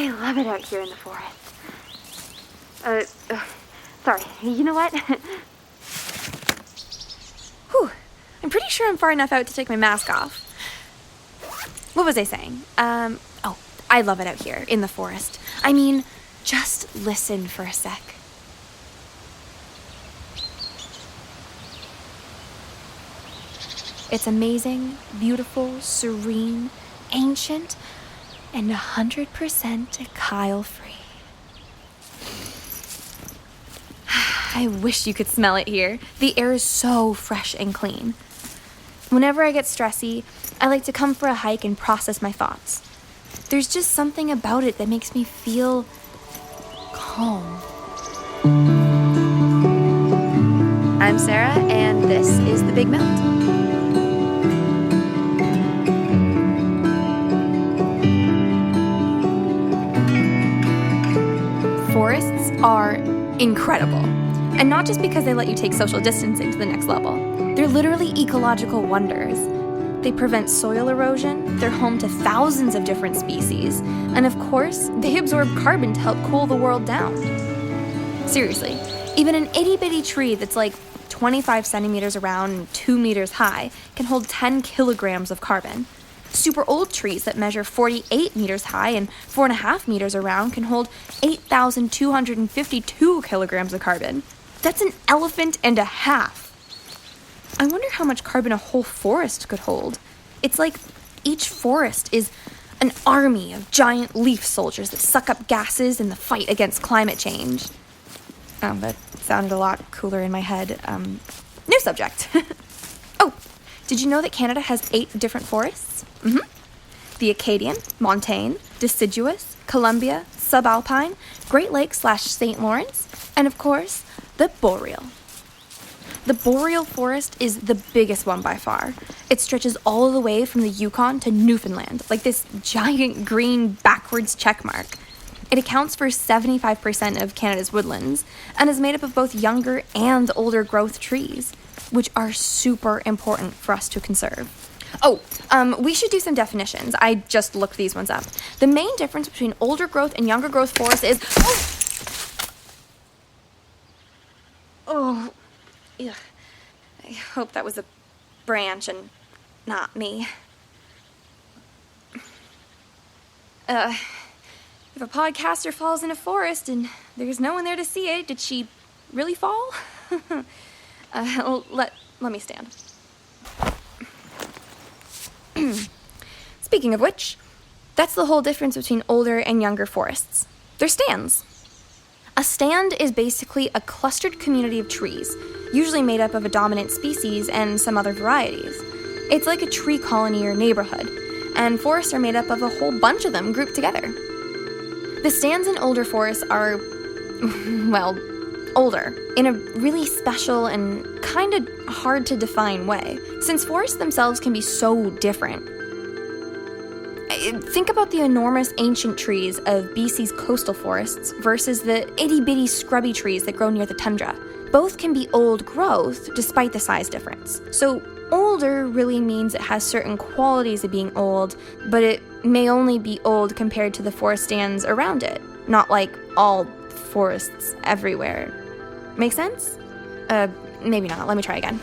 I love it out here in the forest. Sorry, you know what? Whew, I'm pretty sure I'm far enough out to take my mask off. What was I saying? I love it out here in the forest. I mean, just listen for a sec. It's amazing, beautiful, serene, ancient, and 100% Kyle-free. I wish you could smell it here. The air is so fresh and clean. Whenever I get stressy, I like to come for a hike and process my thoughts. There's just something about it that makes me feel calm. I'm Sarah, and this is The Big Melt. Forests are incredible. And not just because they let you take social distancing to the next level. They're literally ecological wonders. They prevent soil erosion, they're home to thousands of different species, and of course, they absorb carbon to help cool the world down. Seriously, even an itty-bitty tree that's like 25 centimeters around and 2 meters high can hold 10 kilograms of carbon. Super old trees that measure 48 meters high and 4.5 meters around can hold 8,252 kilograms of carbon. That's an elephant and a half. I wonder how much carbon a whole forest could hold. It's like each forest is an army of giant leaf soldiers that suck up gases in the fight against climate change. That sounded a lot cooler in my head. New subject. Oh, did you know that Canada has 8 different forests? The Acadian, montane, deciduous, Columbia, subalpine, Great Lakes/St. Lawrence, and of course, the boreal. The boreal forest is the biggest one by far. It stretches all the way from the Yukon to Newfoundland, like this giant green backwards check mark. It accounts for 75% of Canada's woodlands and is made up of both younger and older growth trees, which are super important for us to conserve. We should do some definitions. I just looked these ones up. The main difference between older growth and younger growth forests is... Ugh. I hope that was a branch and not me. If a podcaster falls in a forest and there's no one there to see it, did she really fall? Let me stand. Speaking of which, that's the whole difference between older and younger forests. They're stands. A stand is basically a clustered community of trees, usually made up of a dominant species and some other varieties. It's like a tree colony or neighborhood, and forests are made up of a whole bunch of them grouped together. The stands in older forests are, well, older, in a really special and kind of hard to define way, since forests themselves can be so different. Think about the enormous ancient trees of BC's coastal forests versus the itty-bitty scrubby trees that grow near the tundra. Both can be old growth despite the size difference. So older really means it has certain qualities of being old, but it may only be old compared to the forest stands around it, not like all forests everywhere. Make sense? Maybe not. Let me try again.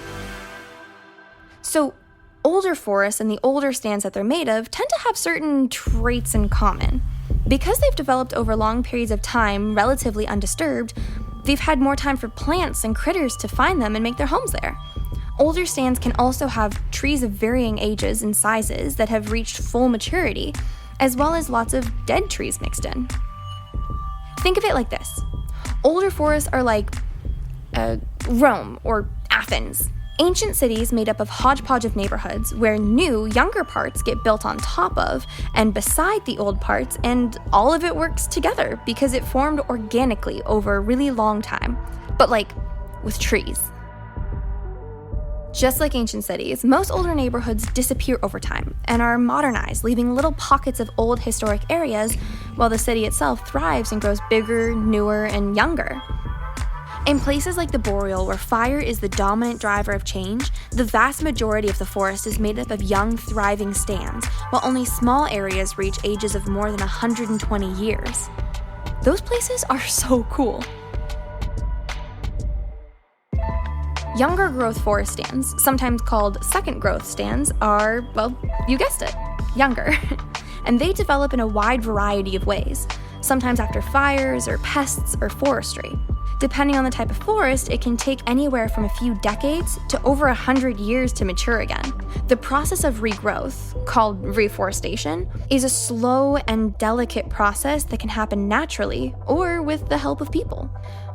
So older forests and the older stands that they're made of tend to have certain traits in common. Because they've developed over long periods of time relatively undisturbed, they've had more time for plants and critters to find them and make their homes there. Older stands can also have trees of varying ages and sizes that have reached full maturity, as well as lots of dead trees mixed in. Think of it like this. Older forests are like Rome or Athens. Ancient cities made up of hodgepodge of neighborhoods where new, younger parts get built on top of and beside the old parts, and all of it works together because it formed organically over a really long time, but like with trees. Just like ancient cities, most older neighborhoods disappear over time and are modernized, leaving little pockets of old historic areas while the city itself thrives and grows bigger, newer, and younger. In places like the Boreal, where fire is the dominant driver of change, the vast majority of the forest is made up of young, thriving stands, while only small areas reach ages of more than 120 years. Those places are so cool. Younger growth forest stands, sometimes called second growth stands, are, well, you guessed it, younger. And they develop in a wide variety of ways, sometimes after fires or pests or forestry. Depending on the type of forest, it can take anywhere from a few decades to over 100 years to mature again. The process of regrowth, called reforestation, is a slow and delicate process that can happen naturally or with the help of people.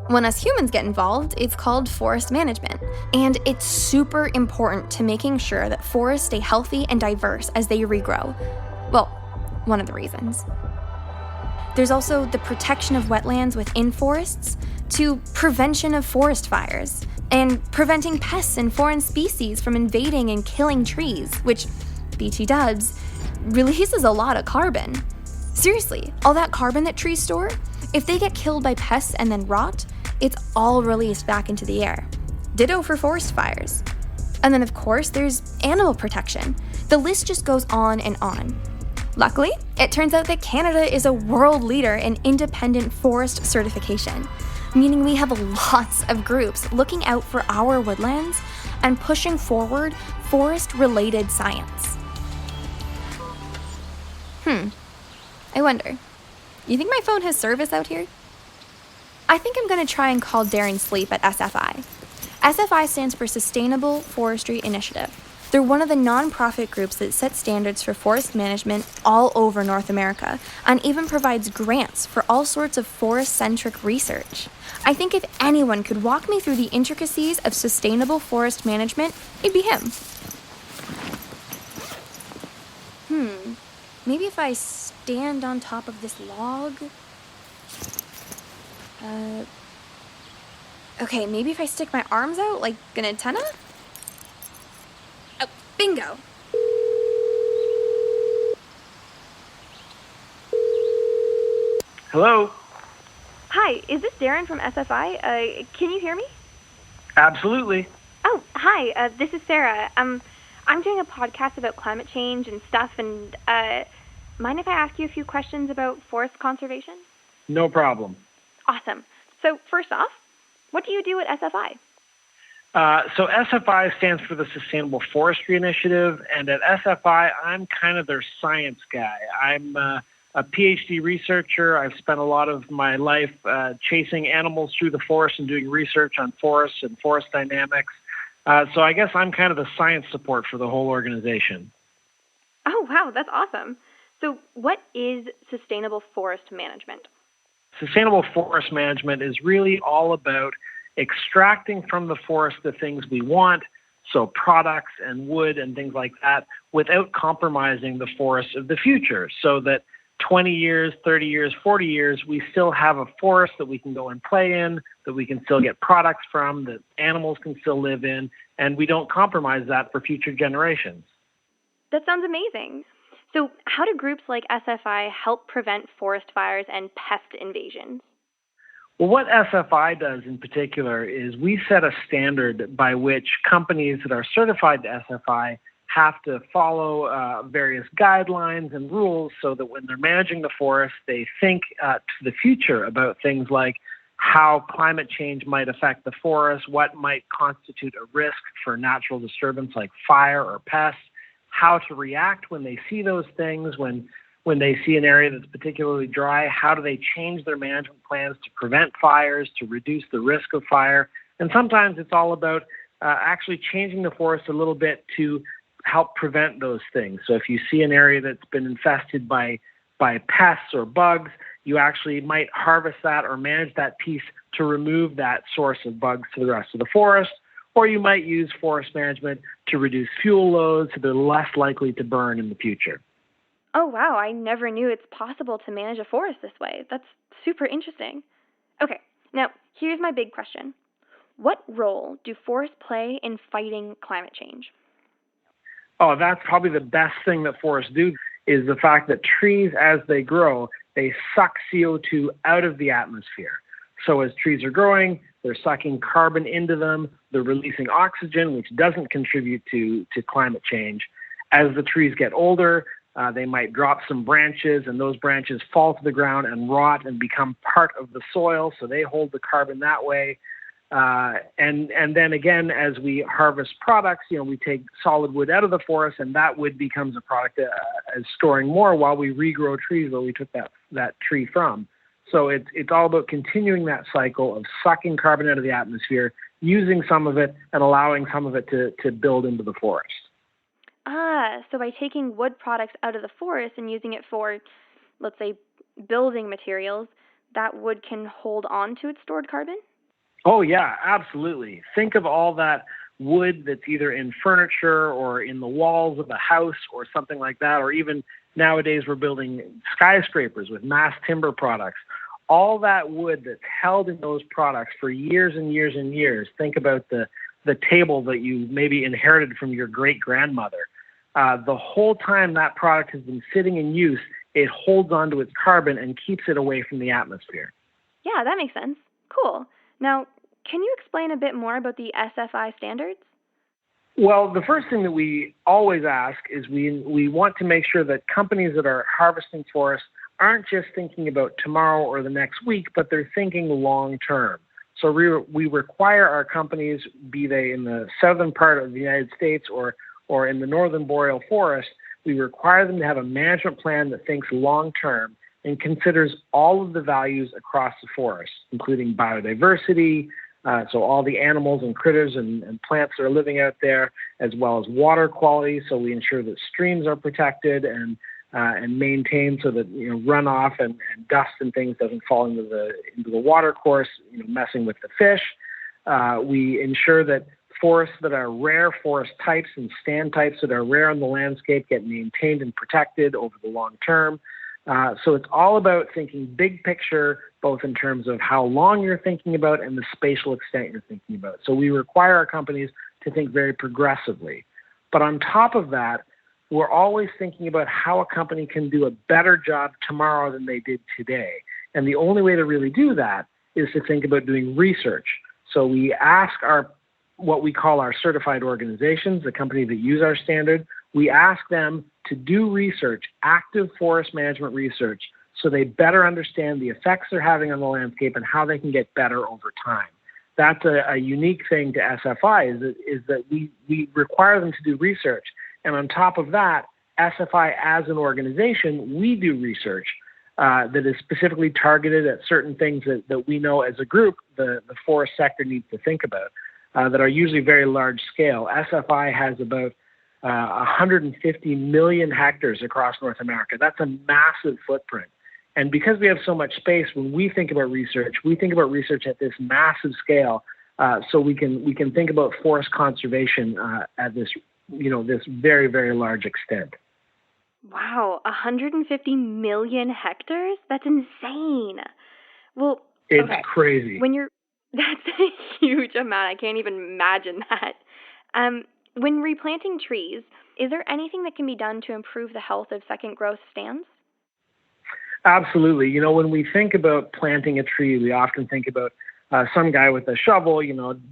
When us humans get involved, it's called forest management. And it's super important to making sure that forests stay healthy and diverse as they regrow. Well, one of the reasons. There's also the protection of wetlands within forests, to prevention of forest fires, and preventing pests and foreign species from invading and killing trees, which, BT dubs, releases a lot of carbon. Seriously, all that carbon that trees store, if they get killed by pests and then rot, it's all released back into the air. Ditto for forest fires. And then, of course, there's animal protection. The list just goes on and on. Luckily, it turns out that Canada is a world leader in independent forest certification, meaning we have lots of groups looking out for our woodlands and pushing forward forest-related science. I wonder, you think my phone has service out here? I think I'm going to try and call Darren Sleep at SFI. SFI stands for Sustainable Forestry Initiative. They're one of the nonprofit groups that set standards for forest management all over North America and even provides grants for all sorts of forest-centric research. I think if anyone could walk me through the intricacies of sustainable forest management, it'd be him. Maybe if I stand on top of this log? Okay, maybe if I stick my arms out like an antenna? Oh, bingo! Hello? Hi, is this Darren from SFI? Can you hear me? Absolutely. Oh, hi, this is Sarah. I'm doing a podcast about climate change and stuff, and, mind if I ask you a few questions about forest conservation? No problem. Awesome. So, first off, what do you do at SFI? So SFI stands for the Sustainable Forestry Initiative, and at SFI, I'm kind of their science guy. I'm a PhD researcher. I've spent a lot of my life chasing animals through the forest and doing research on forests and forest dynamics. So I guess I'm kind of the science support for the whole organization. Oh, wow, that's awesome. So, what is sustainable forest management? Sustainable forest management is really all about extracting from the forest the things we want, so products and wood and things like that, without compromising the forests of the future, so that 20 years, 30 years, 40 years, we still have a forest that we can go and play in, that we can still get products from, that animals can still live in, and we don't compromise that for future generations. That sounds amazing. So, how do groups like SFI help prevent forest fires and pest invasions? Well, what SFI does in particular is we set a standard by which companies that are certified to SFI have to follow various guidelines and rules so that when they're managing the forest, they think to the future about things like how climate change might affect the forest, what might constitute a risk for natural disturbance like fire or pests, how to react when they see those things, when they see an area that's particularly dry, how do they change their management plans to prevent fires, to reduce the risk of fire. And sometimes it's all about actually changing the forest a little bit to help prevent those things. So if you see an area that's been infested by pests or bugs, you actually might harvest that or manage that piece to remove that source of bugs to the rest of the forest. Or you might use forest management to reduce fuel loads so they're less likely to burn in the future. Oh, wow, I never knew it's possible to manage a forest this way. That's super interesting. Okay, now here's my big question. What role do forests play in fighting climate change? Oh, that's probably the best thing that forests do is the fact that trees, as they grow, they suck CO2 out of the atmosphere. So as trees are growing, they're sucking carbon into them, they're releasing oxygen, which doesn't contribute to climate change. As the trees get older, they might drop some branches, and those branches fall to the ground and rot and become part of the soil, so they hold the carbon that way. And then again, as we harvest products, we take solid wood out of the forest, and that wood becomes a product as storing more while we regrow trees where we took that tree from. So it's all about continuing that cycle of sucking carbon out of the atmosphere, using some of it, and allowing some of it to build into the forest. So by taking wood products out of the forest and using it for, let's say, building materials, that wood can hold on to its stored carbon? Oh, yeah, absolutely. Think of all that wood that's either in furniture or in the walls of a house or something like that, or even nowadays we're building skyscrapers with mass timber products. All that wood that's held in those products for years and years and years. Think about the table that you maybe inherited from your great-grandmother. The whole time that product has been sitting in use, it holds onto its carbon and keeps it away from the atmosphere. Yeah, that makes sense. Cool. Now, can you explain a bit more about the SFI standards? Well, the first thing that we always ask is we want to make sure that companies that are harvesting forests aren't just thinking about tomorrow or the next week, but they're thinking long term. So we require our companies, be they in the southern part of the United States or in the northern boreal forest, we require them to have a management plan that thinks long term and considers all of the values across the forest, including biodiversity, so all the animals and critters and plants that are living out there, as well as water quality. So we ensure that streams are protected and maintained so that runoff and dust and things doesn't fall into the water course, messing with the fish. We ensure that forests that are rare forest types and stand types that are rare in the landscape get maintained and protected over the long term. So it's all about thinking big picture, both in terms of how long you're thinking about and the spatial extent you're thinking about. So we require our companies to think very progressively. But on top of that, we're always thinking about how a company can do a better job tomorrow than they did today. And the only way to really do that is to think about doing research. So we ask what we call our certified organizations, the companies that use our standard, we ask them to do research, active forest management research, so they better understand the effects they're having on the landscape and how they can get better over time. That's a unique thing to SFI is that we require them to do research. And on top of that, SFI as an organization, we do research that is specifically targeted at certain things that we know as a group the forest sector needs to think about that are usually very large scale. SFI has about 150 million hectares across North America. That's a massive footprint. And because we have so much space, when we think about research at this massive scale, so we can think about forest conservation at this this very, very large extent. Wow, 150 million hectares? That's insane. Well, it's okay. Crazy. That's a huge amount. I can't even imagine that. When replanting trees, is there anything that can be done to improve the health of second growth stands? Absolutely. When we think about planting a tree, we often think about some guy with a shovel,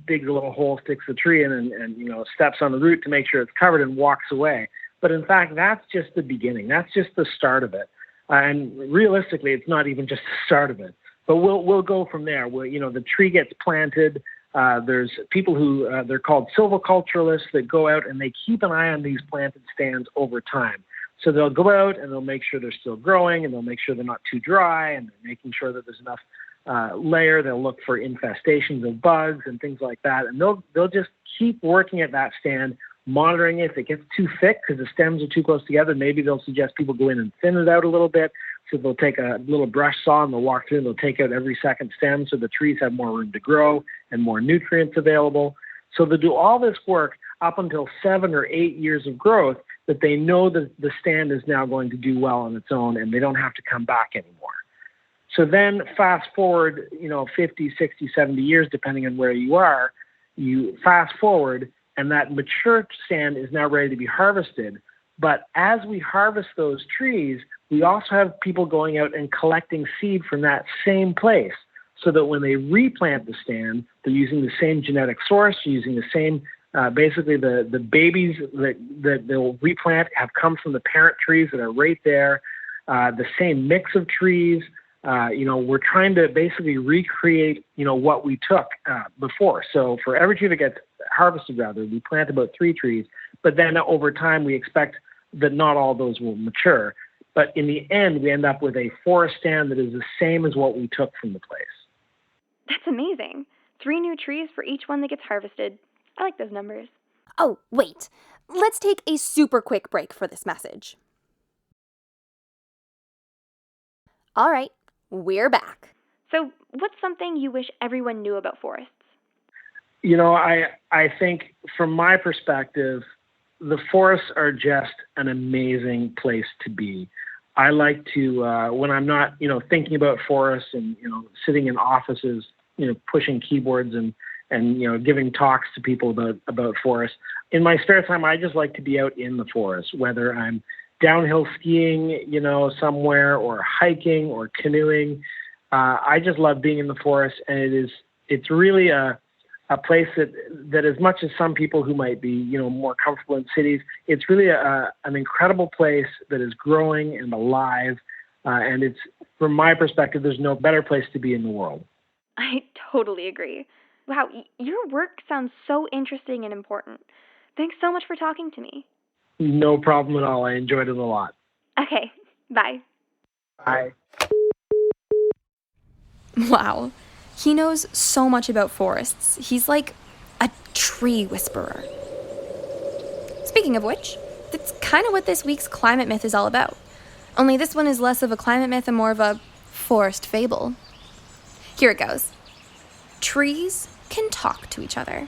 digs a little hole, sticks the tree in and steps on the root to make sure it's covered and walks away. But in fact, that's just the beginning. That's just the start of it. And realistically, it's not even just the start of it. But we'll go from there. The tree gets planted. There's people who, they're called silviculturalists that go out and they keep an eye on these planted stands over time. So they'll go out and they'll make sure they're still growing and they'll make sure they're not too dry and they're making sure that there's enough layer. They'll look for infestations of bugs and things like that. And they'll just keep working at that stand, monitoring it. If it gets too thick because the stems are too close together, maybe they'll suggest people go in and thin it out a little bit. So they'll take a little brush saw and they'll walk through and they'll take out every second stem so the trees have more room to grow and more nutrients available. So they'll do all this work up until 7 or 8 years of growth that they know that the stand is now going to do well on its own and they don't have to come back anymore. So then fast forward, 50, 60, 70 years, depending on where you are, you fast forward and that mature stand is now ready to be harvested. But as we harvest those trees, we also have people going out and collecting seed from that same place. so that when they replant the stand, they're using the same genetic source, using the same, basically the babies that they'll replant have come from the parent trees that are right there, the same mix of trees. We're trying to basically recreate, what we took before. So for every tree that gets harvested, we plant about 3 trees, but then over time we expect that not all those will mature. But in the end, we end up with a forest stand that is the same as what we took from the place. That's amazing. 3 new trees for each one that gets harvested. I like those numbers. Oh, wait. Let's take a super quick break for this message. All right, we're back. So, what's something you wish everyone knew about forests? I think from my perspective, the forests are just an amazing place to be. I like to, when I'm not, thinking about forests and, sitting in offices, pushing keyboards and giving talks to people about forests. In my spare time, I just like to be out in the forest, whether I'm downhill skiing, somewhere, or hiking or canoeing. I just love being in the forest, and it's really a place that as much as some people who might be, more comfortable in cities, it's really an incredible place that is growing and alive. And it's, from my perspective, there's no better place to be in the world. I totally agree. Wow, your work sounds so interesting and important. Thanks so much for talking to me. No problem at all. I enjoyed it a lot. Okay, bye. Bye. Wow. He knows so much about forests. He's like a tree whisperer. Speaking of which, that's kind of what this week's climate myth is all about. Only this one is less of a climate myth and more of a forest fable. Here it goes. Trees can talk to each other.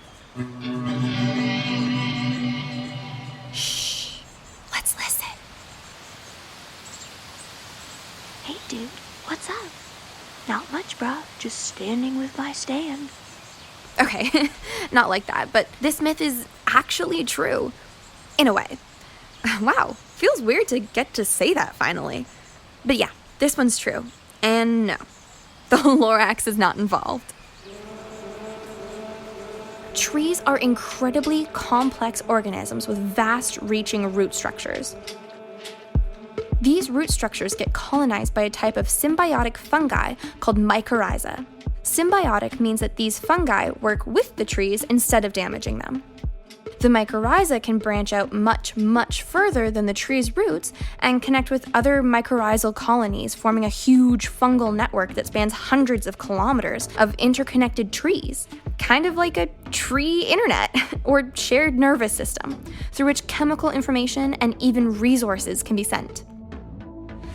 Shh. Let's listen. Hey, dude, what's up? Not much, bro. Just standing with my stand. Okay, not like that, but this myth is actually true. In a way. Wow, feels weird to get to say that finally. But yeah, this one's true. And no, the Lorax is not involved. Trees are incredibly complex organisms with vast reaching root structures. These root structures get colonized by a type of symbiotic fungi called mycorrhiza. Symbiotic means that these fungi work with the trees instead of damaging them. The mycorrhiza can branch out much, much further than the tree's roots and connect with other mycorrhizal colonies, forming a huge fungal network that spans hundreds of kilometers of interconnected trees, kind of like a tree internet or shared nervous system, through which chemical information and even resources can be sent.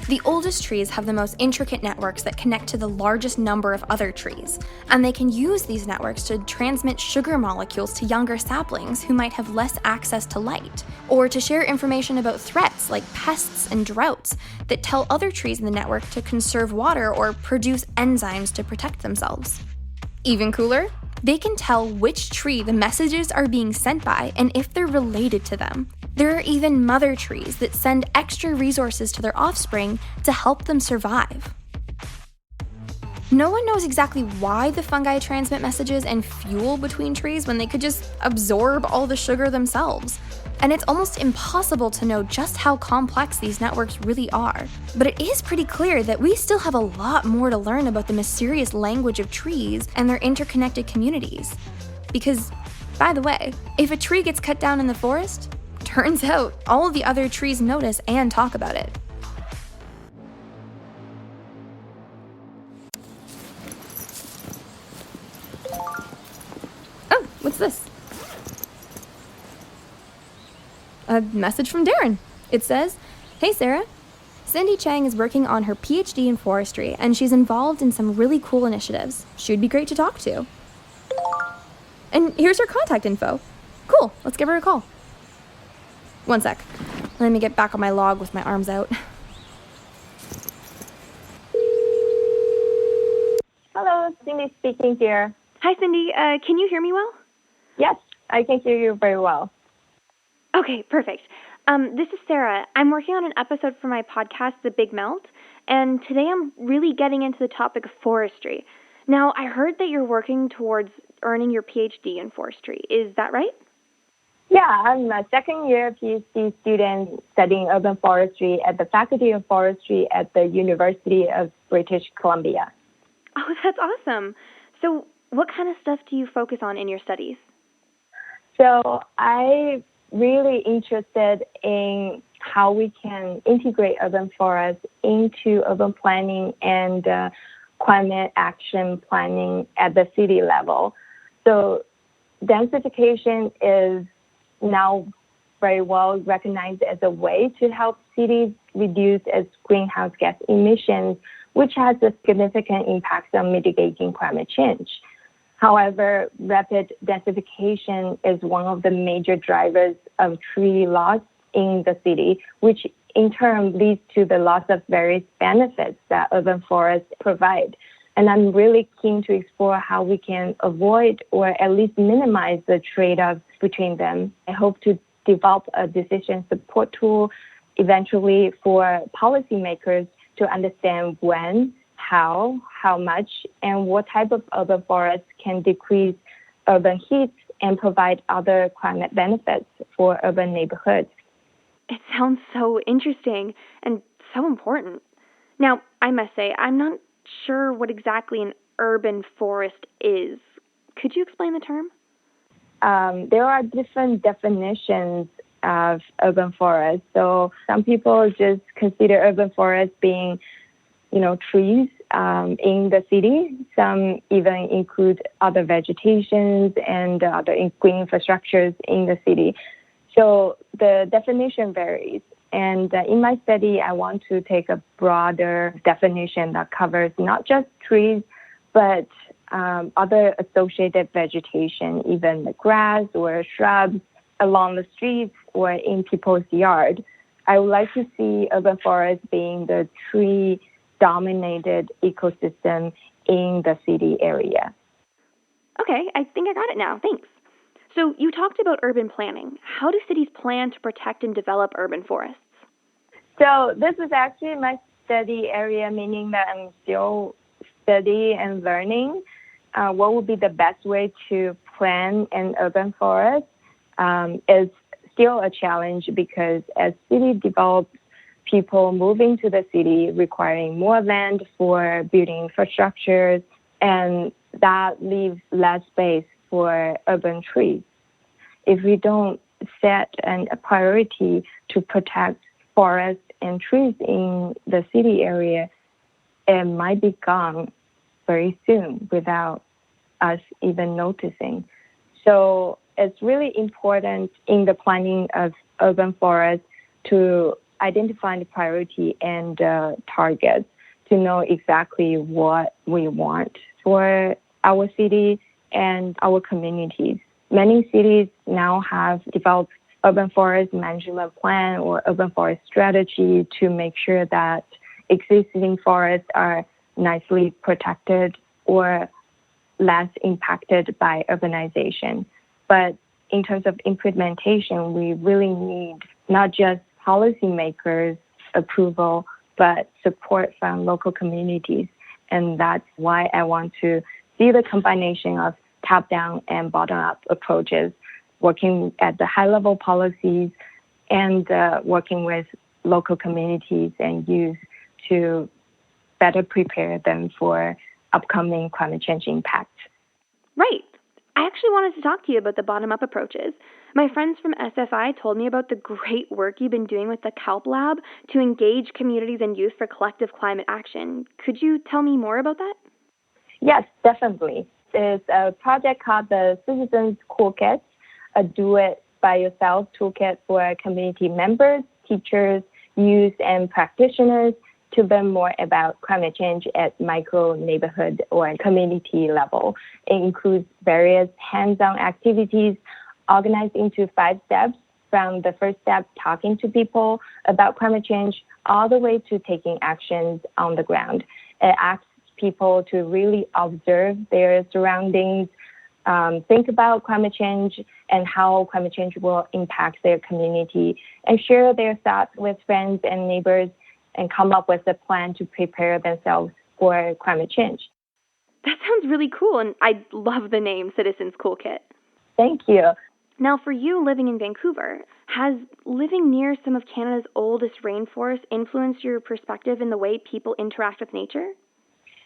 The oldest trees have the most intricate networks that connect to the largest number of other trees, and they can use these networks to transmit sugar molecules to younger saplings who might have less access to light, or to share information about threats like pests and droughts that tell other trees in the network to conserve water or produce enzymes to protect themselves. Even cooler, they can tell which tree the messages are being sent by and if they're related to them. There are even mother trees that send extra resources to their offspring to help them survive. No one knows exactly why the fungi transmit messages and fuel between trees when they could just absorb all the sugar themselves. And it's almost impossible to know just how complex these networks really are. But it is pretty clear that we still have a lot more to learn about the mysterious language of trees and their interconnected communities. Because, by the way, if a tree gets cut down in the forest, turns out all of the other trees notice and talk about it. Oh, what's this? A message from Darren. It says, "Hey Sarah, Cindy Chang is working on her PhD in forestry and she's involved in some really cool initiatives. She'd be great to talk to. And here's her contact info. Cool, let's give her a call." One sec. Let me get back on my log with my arms out. Hello, Cindy speaking here. Hi, Cindy. Can you hear me well? Yes, I can hear you very well. Okay, perfect. This is Sarah. I'm working on an episode for my podcast, The Big Melt, and today I'm really getting into the topic of forestry. Now, I heard that you're working towards earning your PhD in forestry. Is that right? Yeah, I'm a second-year PhD student studying urban forestry at the Faculty of Forestry at the University of British Columbia. Oh, that's awesome. So, what kind of stuff do you focus on in your studies? So I'm really interested in how we can integrate urban forests into urban planning and climate action planning at the city level. So densification is now very well recognized as a way to help cities reduce its greenhouse gas emissions, which has a significant impact on mitigating climate change. However, rapid densification is one of the major drivers of tree loss in the city, which in turn leads to the loss of various benefits that urban forests provide. And I'm really keen to explore how we can avoid or at least minimize the trade-offs between them. I hope to develop a decision support tool eventually for policymakers to understand when, how much, and what type of urban forests can decrease urban heat and provide other climate benefits for urban neighborhoods. It sounds so interesting and so important. Now, I must say, I'm not sure what exactly an urban forest is. Could you explain the term? There are different definitions of urban forest. So some people just consider urban forest being, trees in the city. Some even include other vegetations and other green infrastructures in the city. So the definition varies. And in my study, I want to take a broader definition that covers not just trees, but other associated vegetation, even the grass or shrubs along the streets or in people's yard. I would like to see urban forests being the tree-dominated ecosystem in the city area. Okay, I think I got it now. Thanks. So you talked about urban planning. How do cities plan to protect and develop urban forests? So this is actually my study area, meaning that I'm still studying and learning what would be the best way to plan an urban forest. Is still a challenge because as city develops, people moving to the city requiring more land for building infrastructures, and that leaves less space for urban trees. If we don't set a priority to protect forests and trees in the city area, it might be gone very soon without us even noticing. So it's really important in the planning of urban forests to identify the priority and targets to know exactly what we want for our city and our communities. Many cities now have developed urban forest management plan or urban forest strategy to make sure that existing forests are nicely protected or less impacted by urbanization. But in terms of implementation, we really need not just policymakers' approval, but support from local communities. And that's why I want to see the combination of top-down and bottom-up approaches, working at the high-level policies and working with local communities and youth to better prepare them for upcoming climate change impacts. Right. I actually wanted to talk to you about the bottom-up approaches. My friends from SFI told me about the great work you've been doing with the KELP Lab to engage communities and youth for collective climate action. Could you tell me more about that? Yes, definitely. There's a project called the Citizens Toolkit, a do-it-by-yourself toolkit for community members, teachers, youth, and practitioners to learn more about climate change at micro neighborhood or community level. It includes various hands-on activities organized into 5 steps, from the first step, talking to people about climate change, all the way to taking actions on the ground. It asks people to really observe their surroundings, think about climate change and how climate change will impact their community, and share their thoughts with friends and neighbors and come up with a plan to prepare themselves for climate change. That sounds really cool, and I love the name Citizens Cool Kit. Thank you. Now, for you living in Vancouver, has living near some of Canada's oldest rainforests influenced your perspective in the way people interact with nature?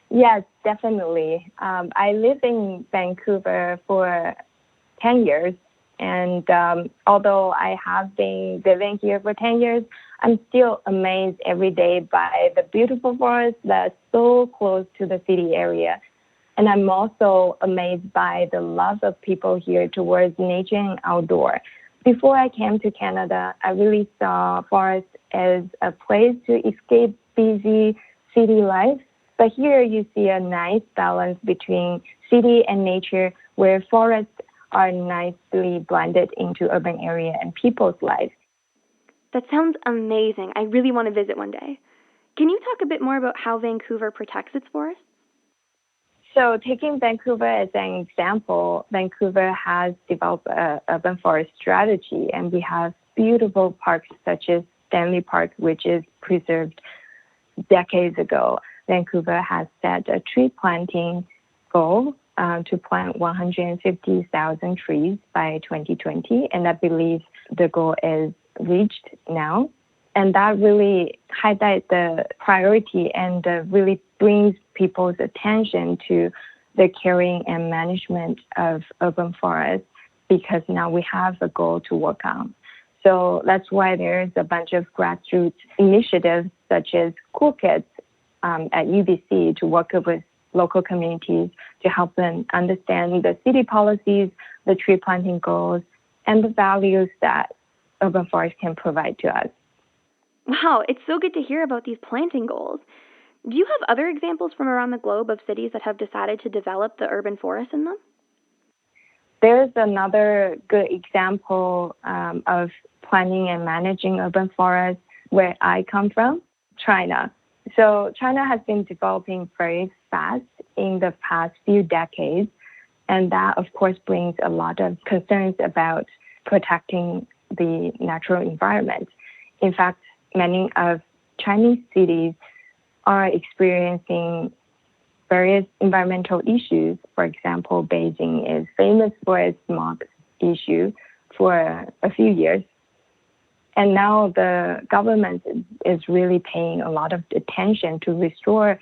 Yes, definitely. I live in Vancouver for 10 years, and although I have been living here for 10 years, I'm still amazed every day by the beautiful forests that's so close to the city area. And I'm also amazed by the love of people here towards nature and outdoor. Before I came to Canada, I really saw forests as a place to escape busy city life. But here you see a nice balance between city and nature, where forests are nicely blended into urban area and people's lives. That sounds amazing. I really want to visit one day. Can you talk a bit more about how Vancouver protects its forests? So taking Vancouver as an example, Vancouver has developed an urban forest strategy, and we have beautiful parks such as Stanley Park, which is preserved decades ago. Vancouver has set a tree planting goal to plant 150,000 trees by 2020, and I believe the goal is reached now. And that really highlights the priority and really brings people's attention to the caring and management of urban forests, because now we have a goal to work on. So that's why there's a bunch of grassroots initiatives such as Cool Kids at UBC to work with local communities to help them understand the city policies, the tree planting goals, and the values that urban forests can provide to us. Wow, it's so good to hear about these planting goals. Do you have other examples from around the globe of cities that have decided to develop the urban forests in them? There's another good example of planning and managing urban forests where I come from, China. So China has been developing very fast in the past few decades, and that, of course, brings a lot of concerns about protecting the natural environment. In fact, many of Chinese cities are experiencing various environmental issues. For example, Beijing is famous for its smog issue for a few years. And now the government is really paying a lot of attention to restore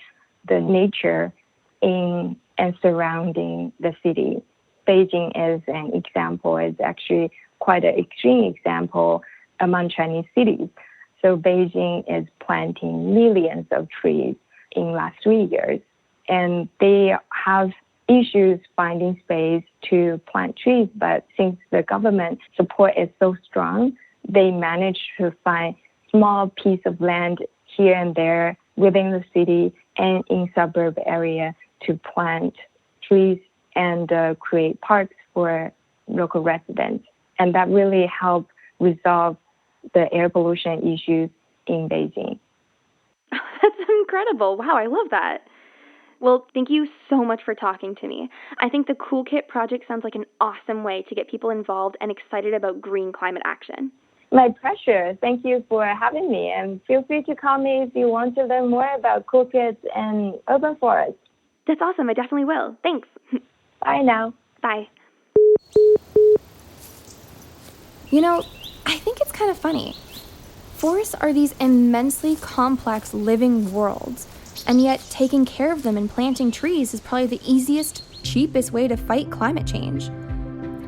the nature in and surrounding the city. Beijing is an example. It's actually quite an extreme example among Chinese cities. So Beijing is planting millions of trees in the last 3 years. And they have issues finding space to plant trees, but since the government support is so strong, they managed to find small piece of land here and there within the city and in suburb area to plant trees and create parks for local residents. And that really helped resolve the air pollution issues in Beijing. That's incredible. Wow, I love that. Well, thank you so much for talking to me. I think the Cool Kit project sounds like an awesome way to get people involved and excited about green climate action. My pleasure. Thank you for having me, and feel free to call me if you want to learn more about Cool Kits and urban forests. That's awesome. I definitely will. Thanks. Bye now. Bye. You know, I think it's kind of funny. Forests are these immensely complex living worlds, and yet taking care of them and planting trees is probably the easiest, cheapest way to fight climate change.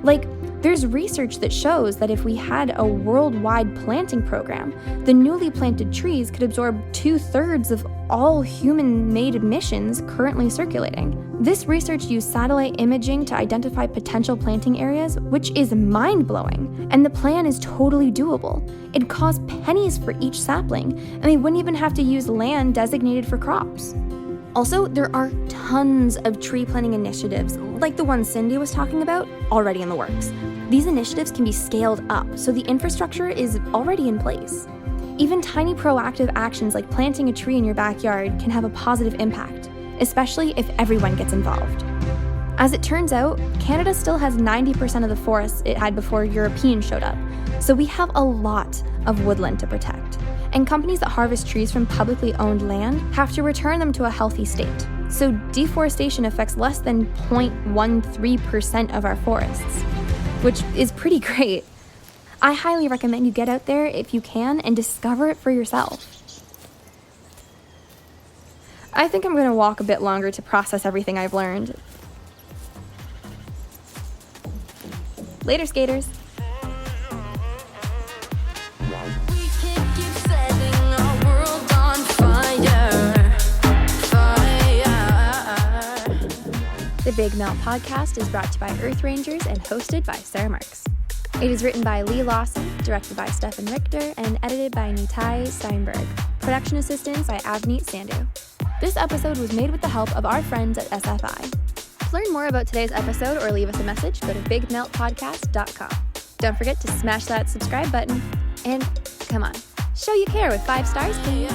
Like, there's research that shows that if we had a worldwide planting program, the newly planted trees could absorb 2/3 of all human-made emissions currently circulating. This research used satellite imaging to identify potential planting areas, which is mind-blowing, and the plan is totally doable. It'd cost pennies for each sapling, and they wouldn't even have to use land designated for crops. Also, there are tons of tree planting initiatives, like the one Cindy was talking about, already in the works. These initiatives can be scaled up, so the infrastructure is already in place. Even tiny proactive actions like planting a tree in your backyard can have a positive impact, especially if everyone gets involved. As it turns out, Canada still has 90% of the forests it had before Europeans showed up, so we have a lot of woodland to protect. And companies that harvest trees from publicly owned land have to return them to a healthy state. So deforestation affects less than 0.13% of our forests, which is pretty great. I highly recommend you get out there if you can and discover it for yourself. I think I'm going to walk a bit longer to process everything I've learned. Later, skaters. The Big Melt podcast is brought to you by Earth Rangers and hosted by Sarah Marks. It is written by Lee Lawson, directed by Stefan Richter, and edited by Nitai Steinberg. Production assistance by Avneet Sandhu. This episode was made with the help of our friends at SFI. To learn more about today's episode or leave us a message, go to bigmeltpodcast.com. Don't forget to smash that subscribe button. And come on, show you care with 5 stars, please.